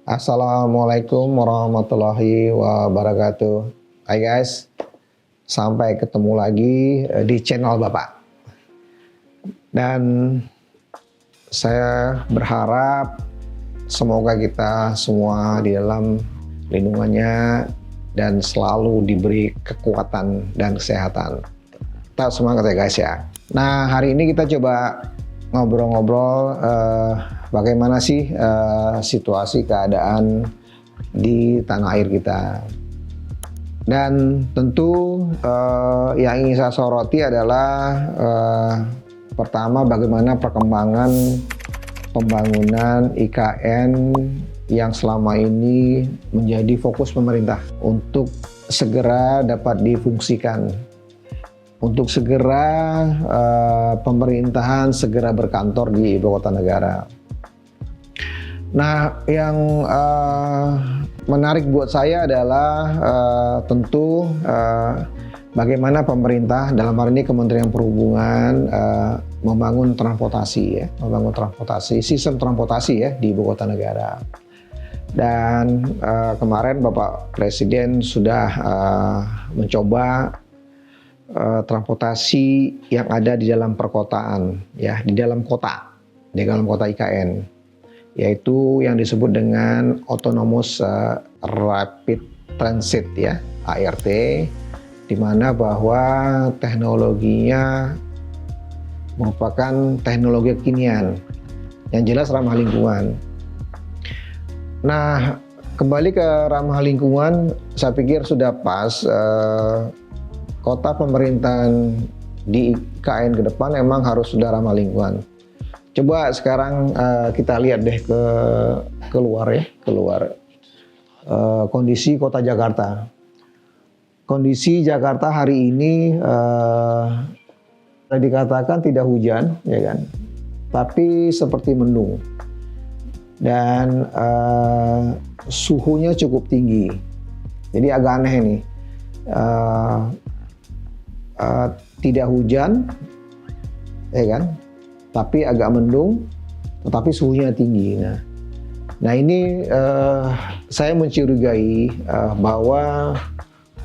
Assalamualaikum warahmatullahi wabarakatuh. Hai guys, sampai ketemu lagi di channel Bapak. Dan saya berharap semoga kita semua di dalam lindungannya dan selalu diberi kekuatan dan kesehatan. Tetap semangat ya guys ya. Nah, hari ini kita coba ngobrol-ngobrol bagaimana sih situasi keadaan di tanah air kita. Dan tentu yang ingin saya soroti adalah pertama, bagaimana perkembangan pembangunan IKN yang selama ini menjadi fokus pemerintah untuk segera dapat difungsikan, untuk segera pemerintahan segera berkantor di ibu kota negara. Nah, yang menarik buat saya adalah tentu bagaimana pemerintah, dalam hal ini Kementerian Perhubungan, membangun transportasi ya, sistem transportasi ya di ibu kota negara. Dan kemarin Bapak Presiden sudah mencoba transportasi yang ada di dalam perkotaan ya, di dalam kota IKN, yaitu yang disebut dengan Autonomous Rapid Transit ya, ART, di mana bahwa teknologinya merupakan teknologi kekinian yang jelas ramah lingkungan. Nah, kembali ke ramah lingkungan, saya pikir sudah pas kota pemerintahan di IKN ke depan emang harus sudah ramah lingkungan. Coba sekarang kita lihat deh keluar kondisi kota Jakarta. Kondisi Jakarta hari ini dikatakan tidak hujan, ya kan? Tapi seperti mendung dan suhunya cukup tinggi. Jadi agak aneh nih. Tidak hujan, ya kan? Tapi agak mendung, tetapi suhunya tinggi. Nah ini saya mencurigai bahwa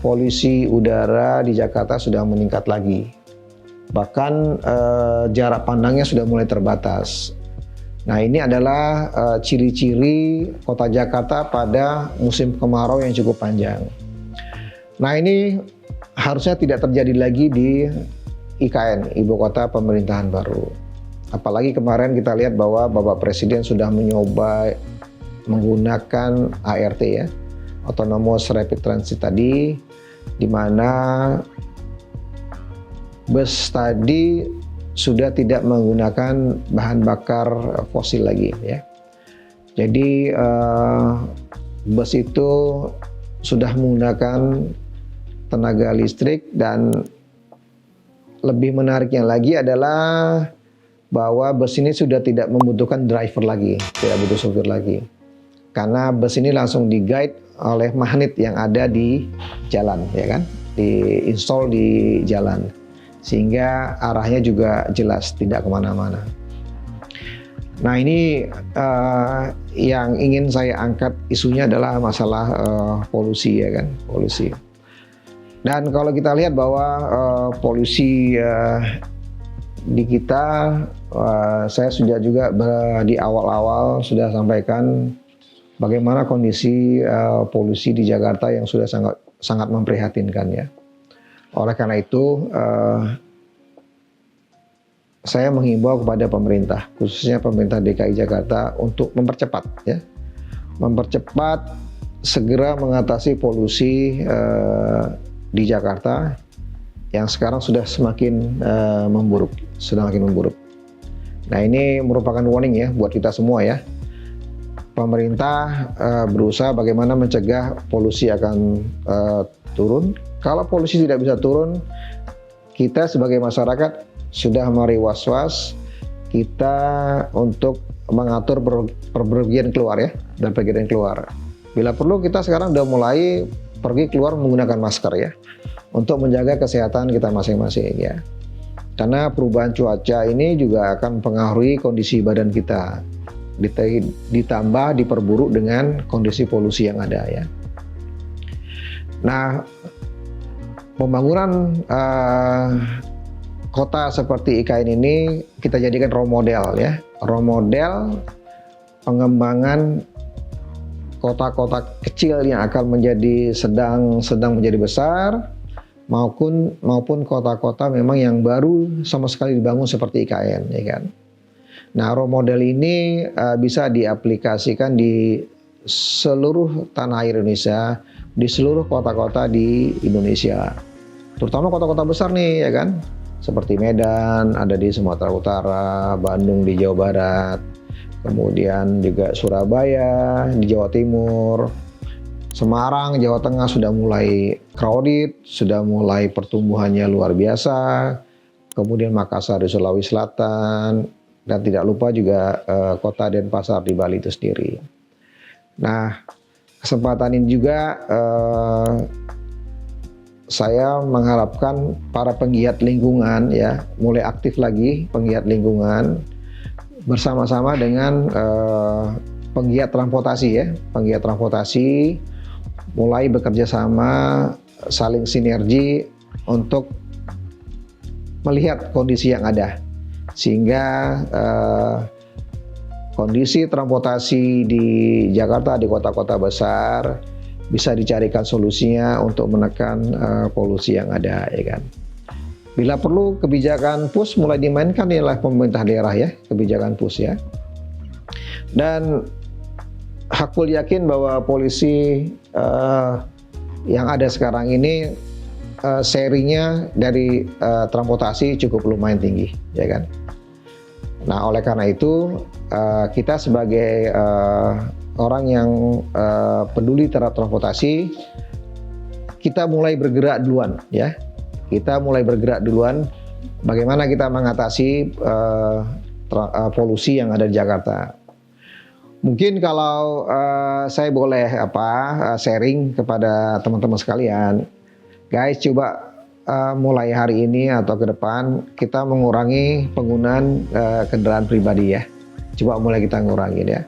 polusi udara di Jakarta sudah meningkat lagi. Bahkan jarak pandangnya sudah mulai terbatas. Nah ini adalah ciri-ciri kota Jakarta pada musim kemarau yang cukup panjang. Nah ini harusnya tidak terjadi lagi di IKN, Ibu Kota Pemerintahan Baru. Apalagi kemarin kita lihat bahwa Bapak Presiden sudah mencoba menggunakan ART ya, Autonomous Rapid Transit tadi, di mana bus tadi sudah tidak menggunakan bahan bakar fosil lagi ya. Jadi bus itu sudah menggunakan tenaga listrik, dan lebih menariknya lagi adalah bahwa bus ini sudah tidak membutuhkan driver lagi, tidak butuh sopir lagi, karena bus ini langsung di-guide oleh magnet yang ada di jalan, ya kan, di-install di jalan, sehingga arahnya juga jelas, tidak kemana-mana. Nah ini yang ingin saya angkat isunya adalah masalah polusi, ya kan, polusi. Dan kalau kita lihat bahwa polusi di kita, saya sudah juga di awal-awal sudah sampaikan bagaimana kondisi polusi di Jakarta yang sudah sangat memprihatinkan ya. Oleh karena itu, saya menghimbau kepada pemerintah, khususnya pemerintah DKI Jakarta, untuk mempercepat segera mengatasi polusi di Jakarta yang sekarang sudah semakin memburuk. Nah ini merupakan warning ya buat kita semua ya. Pemerintah berusaha bagaimana mencegah polusi akan turun. Kalau polusi tidak bisa turun, kita sebagai masyarakat sudah mari was-was kita untuk mengatur perpergian keluar ya, dan pergian keluar. Bila perlu kita sekarang udah mulai pergi keluar menggunakan masker ya, untuk menjaga kesehatan kita masing-masing ya. Karena perubahan cuaca ini juga akan mempengaruhi kondisi badan kita. ditambah diperburuk dengan kondisi polusi yang ada ya. Nah, pembangunan kota seperti IKN ini kita jadikan role model ya, role model pengembangan kota-kota kecil yang akan menjadi sedang menjadi besar, maupun kota-kota memang yang baru sama sekali dibangun seperti IKN ya kan. Nah, role model ini bisa diaplikasikan di seluruh tanah air Indonesia, di seluruh kota-kota di Indonesia, terutama kota-kota besar nih ya kan, seperti Medan ada di Sumatera Utara, Bandung di Jawa Barat, kemudian juga Surabaya di Jawa Timur, Semarang Jawa Tengah sudah mulai crowded, sudah mulai pertumbuhannya luar biasa, kemudian Makassar di Sulawesi Selatan, dan tidak lupa juga kota Denpasar di Bali itu sendiri. Nah, kesempatan ini juga saya mengharapkan para penggiat lingkungan ya mulai aktif lagi, penggiat lingkungan bersama-sama dengan penggiat transportasi ya, penggiat transportasi mulai bekerja sama, saling sinergi untuk melihat kondisi yang ada, sehingga kondisi transportasi di Jakarta, di kota-kota besar bisa dicarikan solusinya untuk menekan polusi yang ada ya kan. Bila perlu kebijakan PUS mulai dimainkan oleh pemerintah daerah ya, kebijakan PUS ya. Dan hakul yakin bahwa polisi yang ada sekarang ini serinya dari transportasi cukup lumayan tinggi ya kan. Nah, oleh karena itu kita sebagai orang yang peduli terhadap transportasi, kita mulai bergerak duluan ya. Kita mulai bergerak duluan bagaimana kita mengatasi polusi yang ada di Jakarta. Mungkin kalau saya boleh sharing kepada teman-teman sekalian, guys, coba mulai hari ini atau ke depan kita mengurangi penggunaan kendaraan pribadi ya. Coba mulai kita ngurangin ya.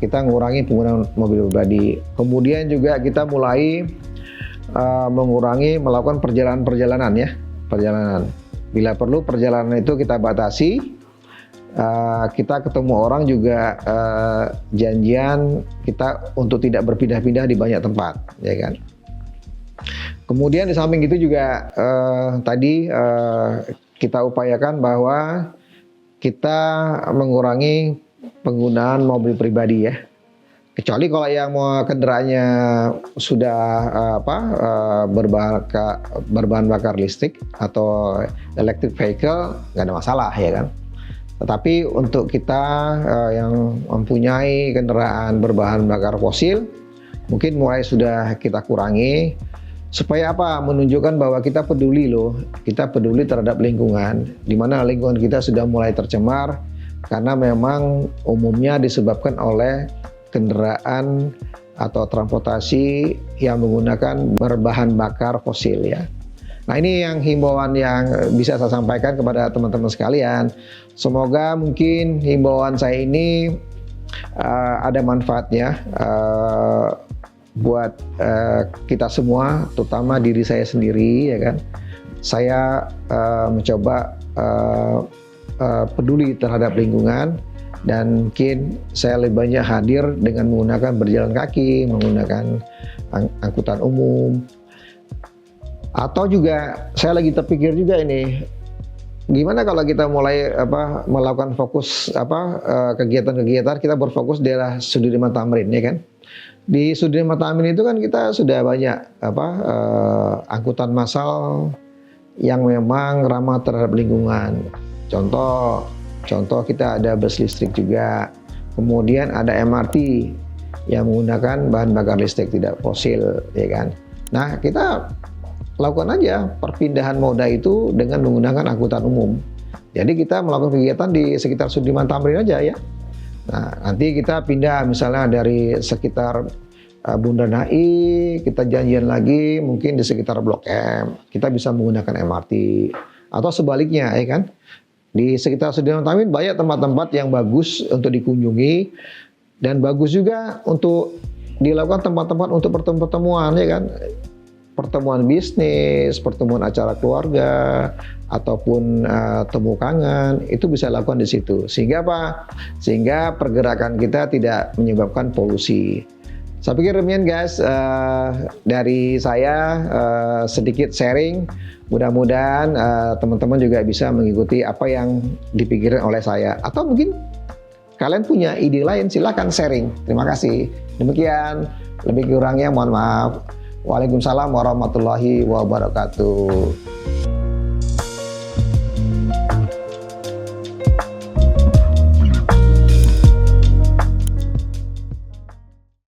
Kita ngurangi penggunaan mobil pribadi. Kemudian juga kita mulai mengurangi melakukan perjalanan ya, perjalanan. Bila perlu perjalanan itu kita batasi. Kita ketemu orang juga janjian kita untuk tidak berpindah-pindah di banyak tempat, ya kan. Kemudian di samping itu juga tadi kita upayakan bahwa kita mengurangi penggunaan mobil pribadi ya. Kecuali kalau yang mau kendaraannya sudah berbahan bakar listrik atau electric vehicle, nggak ada masalah ya kan. Tetapi untuk kita yang mempunyai kendaraan berbahan bakar fosil, mungkin mulai sudah kita kurangi. Supaya apa? Menunjukkan bahwa kita peduli loh, kita peduli terhadap lingkungan, di mana lingkungan kita sudah mulai tercemar karena memang umumnya disebabkan oleh kendaraan atau transportasi yang menggunakan berbahan bakar fosil ya. Nah, ini yang himbauan yang bisa saya sampaikan kepada teman-teman sekalian. Semoga mungkin himbauan saya ini ada manfaatnya buat kita semua, terutama diri saya sendiri ya kan. Saya mencoba peduli terhadap lingkungan, dan mungkin saya lebih banyak hadir dengan menggunakan berjalan kaki, menggunakan angkutan umum. Atau juga saya lagi terpikir juga ini, gimana kalau kita mulai melakukan fokus kegiatan-kegiatan, kita berfokus di daerah Sudirman Tamrin ya kan. Di Sudirman Tamrin itu kan kita sudah banyak angkutan massal yang memang ramah terhadap lingkungan. Contoh kita ada bus listrik juga, kemudian ada MRT yang menggunakan bahan bakar listrik tidak fosil, ya kan. Nah, kita lakukan aja perpindahan moda itu dengan menggunakan angkutan umum. Jadi kita melakukan kegiatan di sekitar Sudirman Tamrin aja ya. Nah, nanti kita pindah misalnya dari sekitar Bundaran HI, kita janjian lagi mungkin di sekitar Blok M, kita bisa menggunakan MRT atau sebaliknya ya kan. Di sekitar Sudirman Tamrin banyak tempat-tempat yang bagus untuk dikunjungi dan bagus juga untuk dilakukan tempat-tempat untuk pertemuan ya kan. Pertemuan bisnis, pertemuan acara keluarga, ataupun temu kangen, itu bisa dilakukan di situ. Sehingga apa? Sehingga pergerakan kita tidak menyebabkan polusi. Saya pikir demikian guys, dari saya sedikit sharing. Mudah-mudahan teman-teman juga bisa mengikuti apa yang dipikirkan oleh saya. Atau mungkin kalian punya ide lain, silakan sharing. Terima kasih. Demikian, lebih kurangnya mohon maaf. Waalaikumsalam warahmatullahi wabarakatuh.